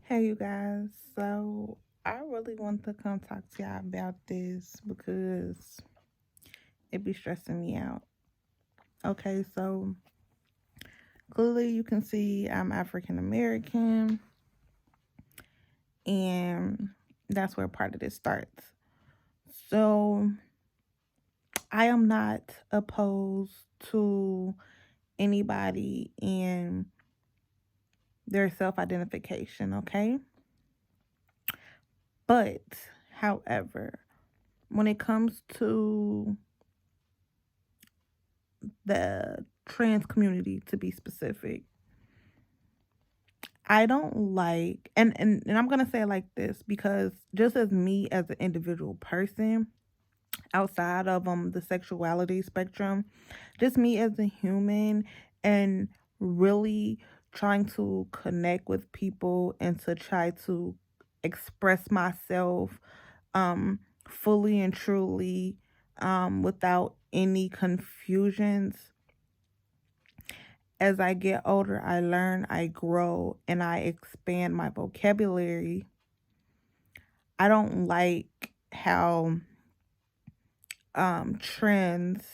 Hey, you guys. So, I really want to come talk to y'all about this because it be stressing me out. Okay, so clearly you can see I'm African American, and that's where part of this starts. So, I am not opposed to anybody and their self identification, okay? But, however, when it comes to the trans community, to be specific, I don't like, and I'm gonna say it like this because just as me as an individual person outside of the sexuality spectrum, just me as a human and really trying to connect with people and to try to express myself um fully and truly without any confusions. As I get older, I learn, I grow, and I expand my vocabulary. I don't like how trends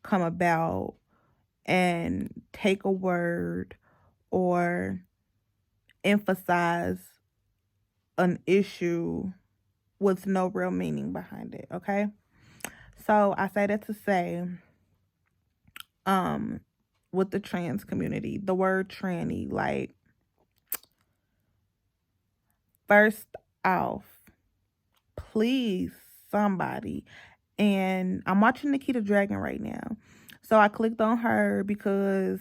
come about and take a word or emphasize an issue with no real meaning behind it, okay? So I say that to say, um, with the trans community, the word tranny, like, first off, please, somebody. And I'm watching Nikita Dragun right now. So I clicked on her because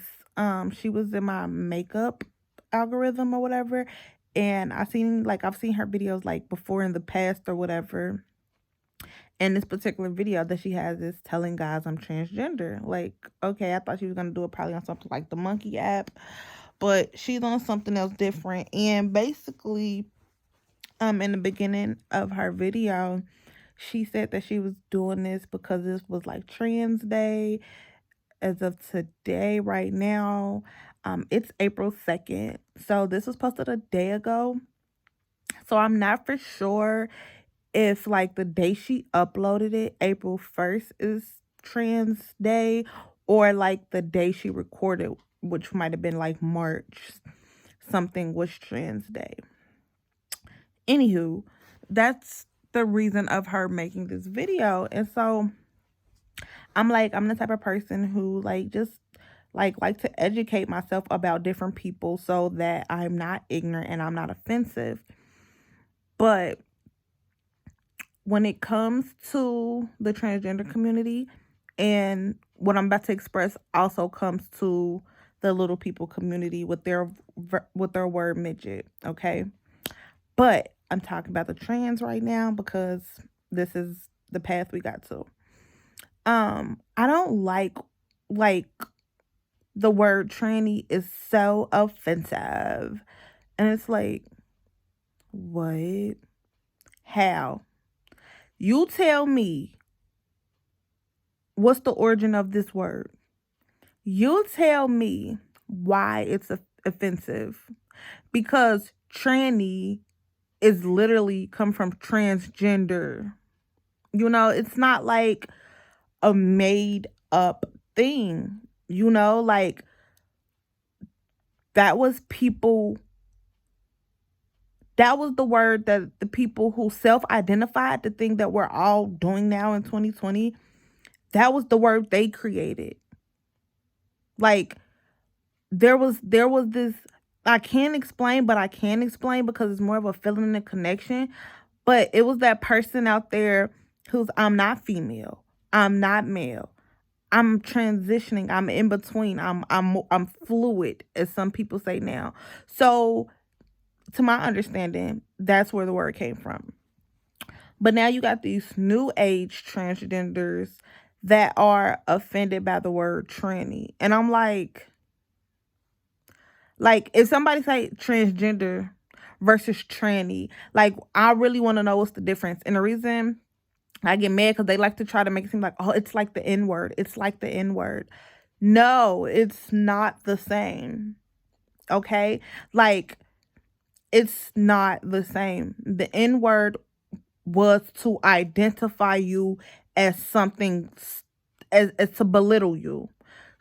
she was in my makeup algorithm or whatever. And I've seen her videos like before in the past or whatever. And this particular video that she has is telling guys I'm transgender. Like, okay, I thought she was gonna do it probably on something like the Monkey app, but she's on something else different. And basically, in the beginning of her video, she said that she was doing this because this was like Trans Day. As of today, right now, it's April 2nd. So this was posted a day ago. So I'm not for sure if like the day she uploaded it, April 1st, is Trans Day, or like the day she recorded, which might have been like March something, was Trans Day. Anywho, that's the reason of her making this video. And so I'm the type of person who like just like to educate myself about different people so that I'm not ignorant and I'm not offensive. But when it comes to the transgender community, and what I'm about to express also comes to the little people community with their word midget, okay? But I'm talking about the trans right now because this is the path we got to. I don't like the word tranny is so offensive. And it's like, what? How? You tell me what's the origin of this word. You tell me why it's offensive. Because tranny is literally come from transgender. It's not like a made up thing. Like that was people that was the word that the people who self-identified, the thing that we're all doing now in 2020, that was the word they created. Like there was this, I can't explain, but I can explain because it's more of a feeling and a connection. But it was that person out there who's, I'm not female, I'm not male, I'm transitioning, I'm in between, I'm fluid, as some people say now. So to my understanding, that's where the word came from. But now you got these new age transgenders that are offended by the word tranny. And I'm like if somebody say transgender versus tranny, like I really want to know what's the difference. And the reason I get mad because they like to try to make it seem like, oh, it's like the N word. It's like the N word. No, it's not the same. Okay? Like It's not the same. The N word was to identify you as something, as to belittle you.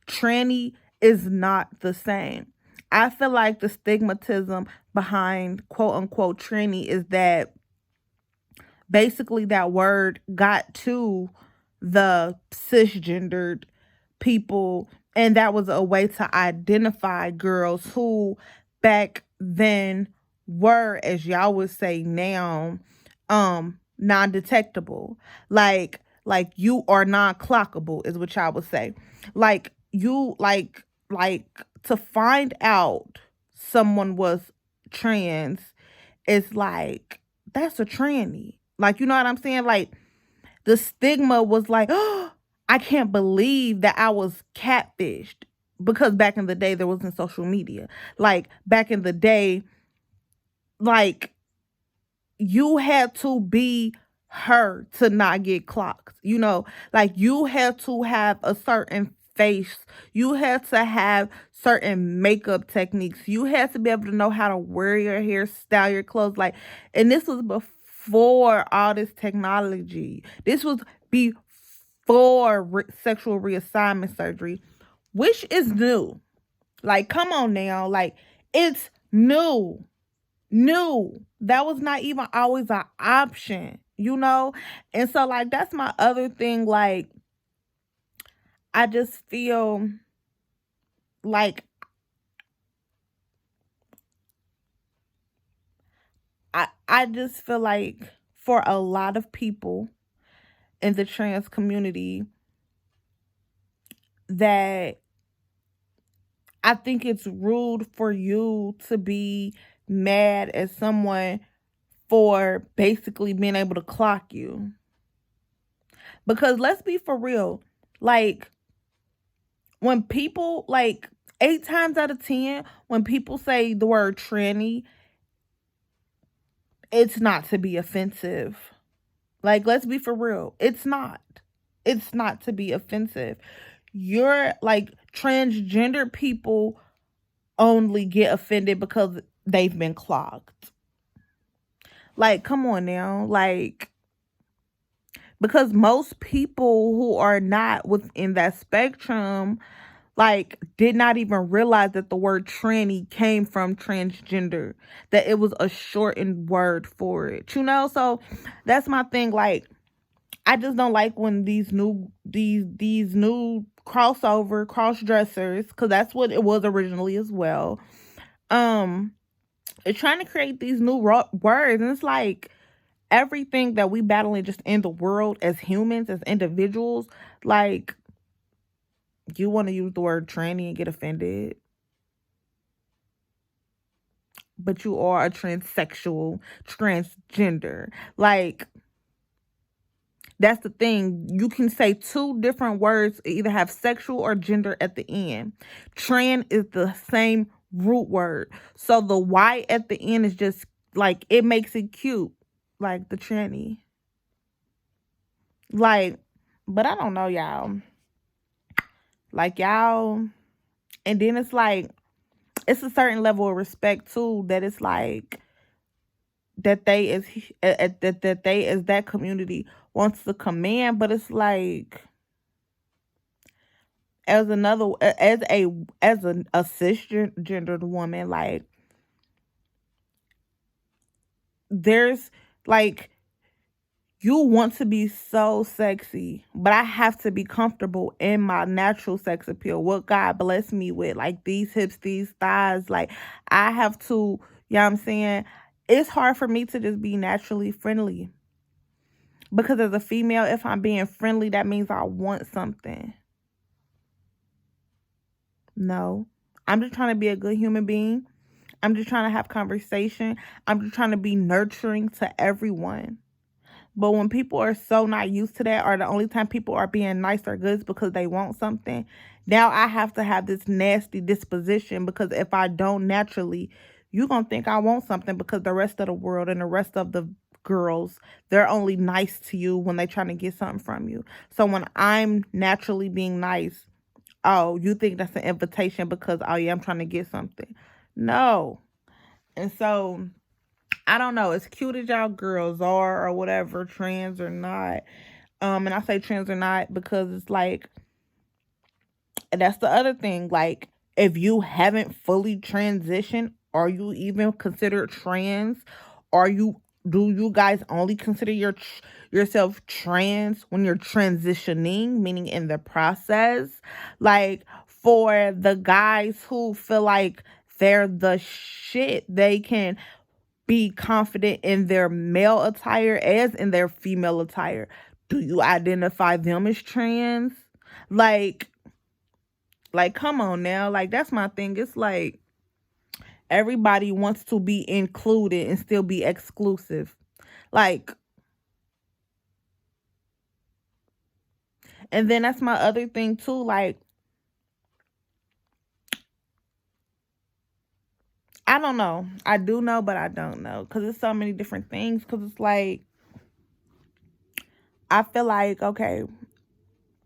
Tranny is not the same. I feel like the stigmatism behind quote unquote tranny is that basically that word got to the cisgendered people, and that was a way to identify girls who back then were, as y'all would say now, non-detectable. Like you are non-clockable is what y'all would say. Like you like to find out someone was trans is like, that's a tranny. Like, you know what I'm saying? Like, the stigma was like, oh, I can't believe that I was catfished. Because back in the day, there wasn't social media. Like, back in the day, like, you had to be her to not get clocked. You know, like you had to have a certain face. You had to have certain makeup techniques. You had to be able to know how to wear your hair, style your clothes. Like, and this was before all this technology. This was before sexual reassignment surgery, which is new. Like, come on now. Like, it's new. New. That was not even always an option, you know? And so, like, that's my other thing. Like, I just feel like I just feel like for a lot of people in the trans community that I think it's rude for you to be mad at someone for basically being able to clock you. Because let's be for real, like when people like 8 times out of 10, when people say the word tranny, it's not to be offensive. Like, let's be for real. It's not. It's not to be offensive. You're like transgender people only get offended because they've been clogged. Like, come on now. Like, because most people who are not within that spectrum like did not even realize that the word tranny came from transgender, that it was a shortened word for it, you know. So that's my thing. Like, I just don't like when these new crossover cross dressers, because that's what it was originally as well, um it's trying to create these new words, and it's like everything that we battling just in the world as humans, as individuals, like you want to use the word tranny and get offended, but you are a transsexual, transgender. Like, that's the thing. You can say two different words, either have sexual or gender at the end. Trans is the same root word. So the Y at the end is just like, it makes it cute. Like the tranny. Like, but I don't know, y'all. Like, y'all. And then it's like, it's a certain level of respect too, that it's like that they that they as that community wants to command, but it's like as another as a cisgendered woman, like there's like, you want to be so sexy, but I have to be comfortable in my natural sex appeal, what God blessed me with, like these hips, these thighs. Like, I have to, you know what I'm saying? It's hard for me to just be naturally friendly. Because as a female, if I'm being friendly, that means I want something. No. I'm just trying to be a good human being. I'm just trying to have conversation. I'm just trying to be nurturing to everyone. But when people are so not used to that, or the only time people are being nice or good is because they want something, now I have to have this nasty disposition, because if I don't naturally, you're going to think I want something, because the rest of the world and the rest of the girls, they're only nice to you when they're trying to get something from you. So when I'm naturally being nice, oh, you think that's an invitation because, oh yeah, I'm trying to get something. No. And so I don't know, as cute as y'all girls are or whatever, trans or not. And I say trans or not because it's like, and that's the other thing. Like, if you haven't fully transitioned, are you even considered trans? Are you do you guys only consider yourself trans when you're transitioning, meaning in the process? Like for the guys who feel like they're the shit, they can be confident in their male attire as in their female attire. Do you identify them as trans? Like come on now. Like, that's my thing. It's like everybody wants to be included and still be exclusive. Like, and then that's my other thing too. Like, I don't know. I do know, but I don't know. Because it's so many different things. Because it's like, I feel like, okay,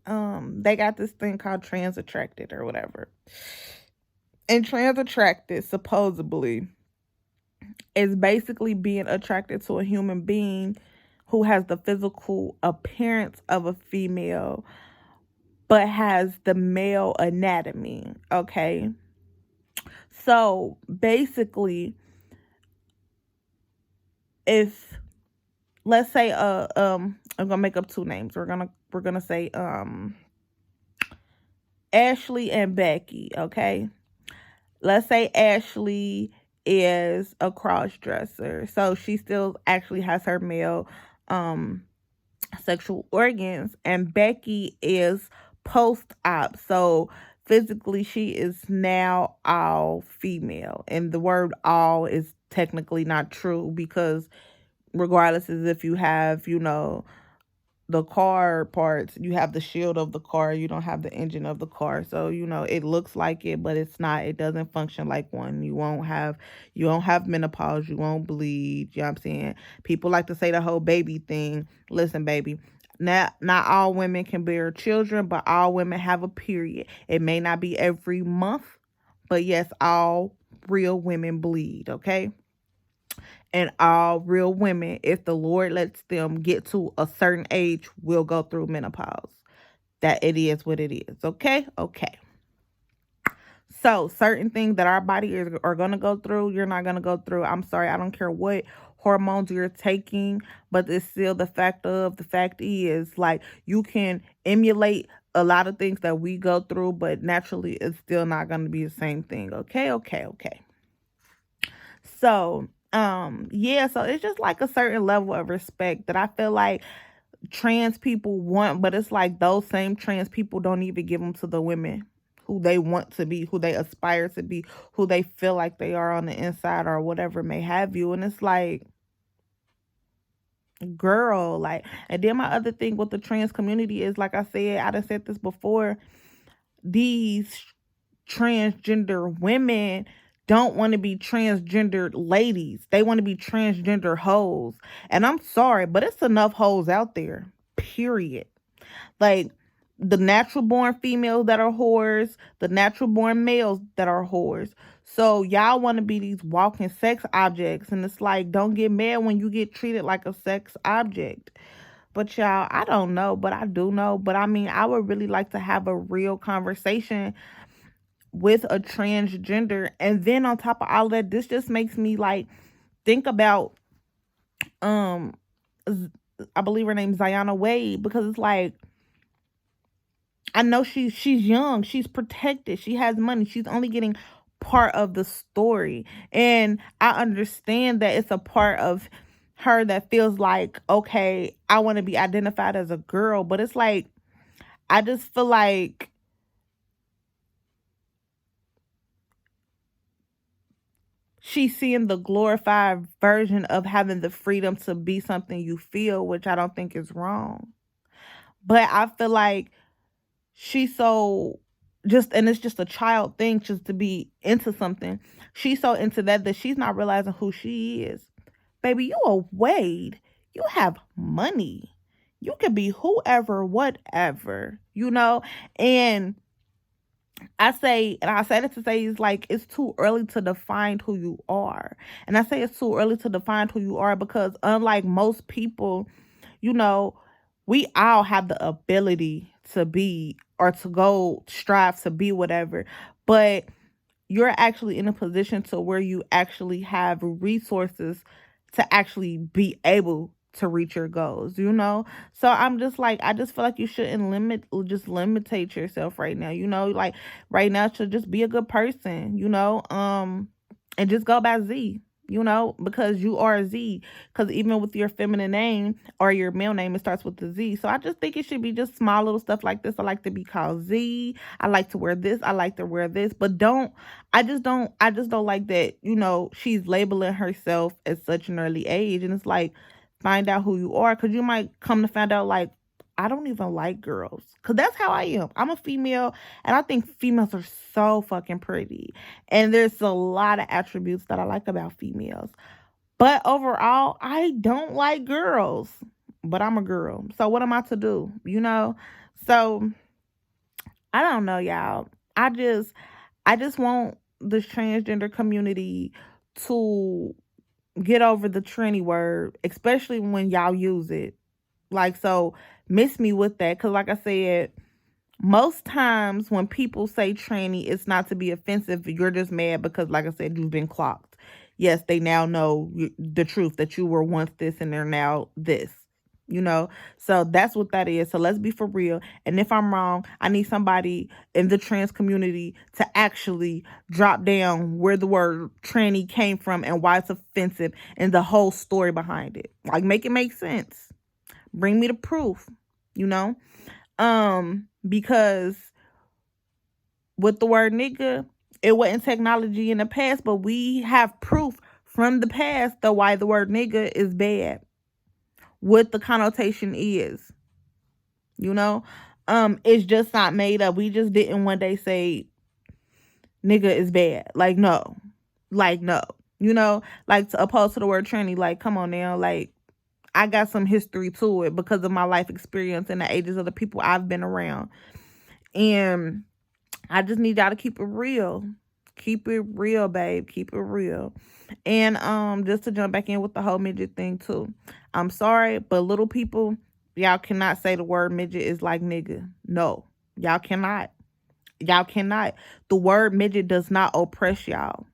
they got this thing called trans attracted or whatever. And trans attracted supposedly is basically being attracted to a human being who has the physical appearance of a female but has the male anatomy. Okay. So basically, if let's say I'm gonna make up two names. We're gonna say Ashley and Becky, okay? Let's say Ashley is a cross dresser. So she still actually has her male um sexual organs, and Becky is post op. So physically she is now all female. And the word all is technically not true because regardless as if you have, the car parts, you have the shield of the car, you don't have the engine of the car. So, it looks like it, but it's not. It doesn't function like one. You won't have menopause, you won't bleed, you know what I'm saying? People like to say the whole baby thing. Listen, baby. Not all women can bear children, but all women have a period. It may not be every month, but yes, all real women bleed, okay? And all real women, if the Lord lets them get to a certain age, will go through menopause. That it is what it is. Okay? Okay. So certain things that our body are going to go through, you're not going to go through. I'm sorry. I don't care what hormones you're taking, but it's still the fact is, like, you can emulate a lot of things that we go through, but naturally it's still not going to be the same thing. Okay? Okay. Okay. So, yeah, so it's just like a certain level of respect that I feel like trans people want, but it's like those same trans people don't even give them to the women who they want to be, who they aspire to be, who they feel like they are on the inside or whatever may have you. And it's like, girl, like, and then my other thing with the trans community is, like I said, I done said this before, these transgender women don't want to be transgendered ladies. They want to be transgender hoes. And I'm sorry, but it's enough hoes out there. Period. Like the natural born females that are whores, the natural born males that are whores. So y'all want to be these walking sex objects. And it's like, don't get mad when you get treated like a sex object. But y'all, I don't know, but I do know. But I mean, I would really like to have a real conversation with a transgender. And then on top of all that, this just makes me like think about um I believe her name's Ziana Wade, because it's like, I know she's young, she's protected, she has money, she's only getting part of the story. And I understand that it's a part of her that feels like, okay, I want to be identified as a girl, but it's like, I just feel like she's seeing the glorified version of having the freedom to be something you feel, which I don't think is wrong. But I feel like she's so just, and it's just a child thing just to be into something. She's so into that she's not realizing who she is. Baby, you a Wade. You have money. You can be whoever, whatever, And I say, and I said it to say, it's like it's too early to define who you are. And I say it's too early to define who you are because unlike most people, you know, we all have the ability to be or to go strive to be whatever. But you're actually in a position to where you actually have resources to actually be able to reach your goals, you know? So I'm just like, I just feel like you shouldn't just limitate yourself right now, you know? Like right now should just be a good person, you know? And just go by Z, you know, because you are a Z. Because even with your feminine name or your male name, it starts with the Z. So I just think it should be just small little stuff like this. I like to be called Z. I like to wear this. I like to wear this. But I just don't like that, you know, she's labeling herself at such an early age. And it's like, find out who you are. Because you might come to find out, like, I don't even like girls. Because that's how I am. I'm a female. And I think females are so fucking pretty. And there's a lot of attributes that I like about females. But overall, I don't like girls. But I'm a girl. So what am I to do? You know? So I don't know, y'all. I just want this transgender community to get over the tranny word, especially when y'all use it. Like, so miss me with that. Cause like I said, most times when people say tranny, it's not to be offensive. You're just mad because, like I said, you've been clocked. Yes, they now know the truth that you were once this and they're now this. You know, so that's what that is. So let's be for real. And if I'm wrong, I need somebody in the trans community to actually drop down where the word tranny came from and why it's offensive and the whole story behind it. Like, make it make sense. Bring me the proof, you know? Because with the word nigga, it wasn't technology in the past, but we have proof from the past that why the word nigga is bad. What the connotation is, you know? It's just not made up. We just didn't one day say nigga is bad. Like, no. Like, no. You know, like to opposed to the word tranny, like, come on now, like I got some history to it because of my life experience and the ages of the people I've been around. And I just need y'all to keep it real. Keep it real, babe. Keep it real. And just to jump back in with the whole midget thing too. I'm sorry, but little people, y'all cannot say the word midget is like nigga. No. Y'all cannot. Y'all cannot. The word midget does not oppress y'all.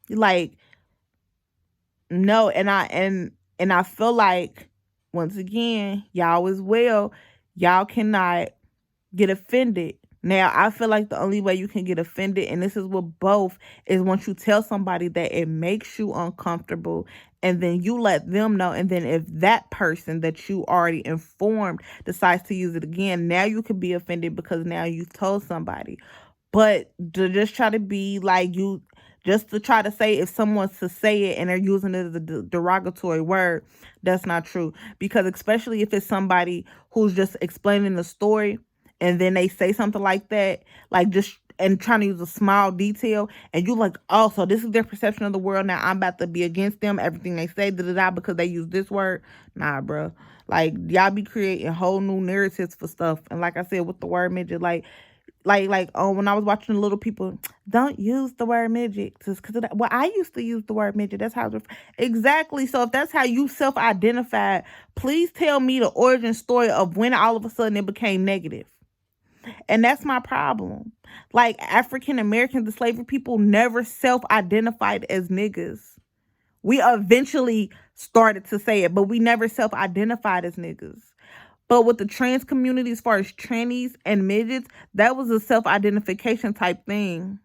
Like, no, and I feel like once again, y'all as well, y'all cannot get offended. Now, I feel like the only way you can get offended, and this is with both, is once you tell somebody that it makes you uncomfortable, and then you let them know, and then if that person that you already informed decides to use it again, now you could be offended because now you've told somebody. But to just try to be like you, just to try to say if someone's to say it and they're using it as a derogatory word, that's not true. Because especially if it's somebody who's just explaining the story and then they say something like that, like just and trying to use a small detail, and you like, oh, so this is their perception of the world. Now I'm about to be against them, everything they say, because they use this word. Nah, bro. Like, y'all be creating whole new narratives for stuff. And like I said, with the word midget, when I was watching the little people, don't use the word midget because well, I used to use the word midget. That's how exactly. So if that's how you self-identified, please tell me the origin story of when all of a sudden it became negative. And that's my problem. Like, African Americans, the slavery people, never self-identified as niggas. We eventually started to say it, but we never self-identified as niggas. But with the trans community, as far as trannies and midgets, that was a self-identification type thing.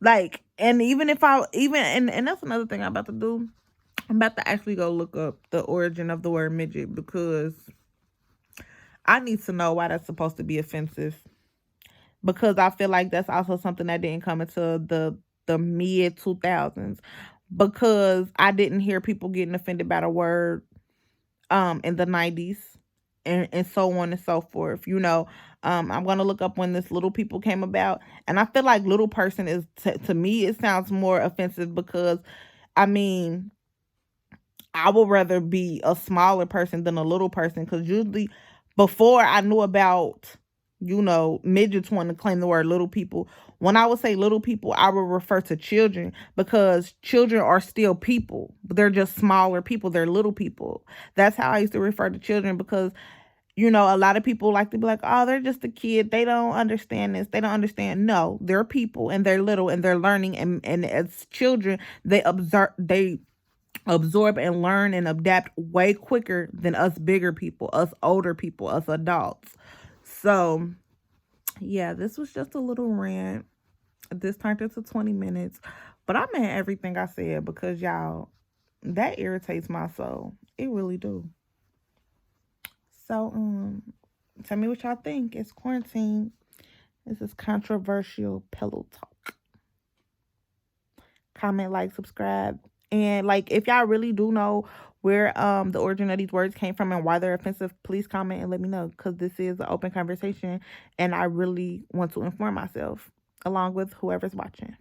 Like, and even if I even and that's another thing I'm about to do. I'm about to actually go look up the origin of the word midget because I need to know why that's supposed to be offensive. Because I feel like that's also something that didn't come into the mid 2000s. Because I didn't hear people getting offended by the word in the 90s and so on and so forth. You know, I'm gonna look up when this little people came about, and I feel like little person is to me it sounds more offensive because I mean I would rather be a smaller person than a little person because usually Before I knew about, midgets wanting to claim the word little people. When I would say little people, I would refer to children, because children are still people. They're just smaller people. They're little people. That's how I used to refer to children, because a lot of people like to be like, oh, they're just a kid. They don't understand this. They don't understand. No, they're people, and they're little, and they're learning. And as children, they absorb and learn and adapt way quicker than us bigger people, us older people, us adults. So, yeah, this was just a little rant. This turned into 20 minutes. But I meant everything I said, because y'all, that irritates my soul. It really do. So, tell me what y'all think. It's quarantine. This is controversial pillow talk. Comment, like, subscribe. And like, if y'all really do know where the origin of these words came from and why they're offensive, please comment and let me know, because this is an open conversation and I really want to inform myself along with whoever's watching.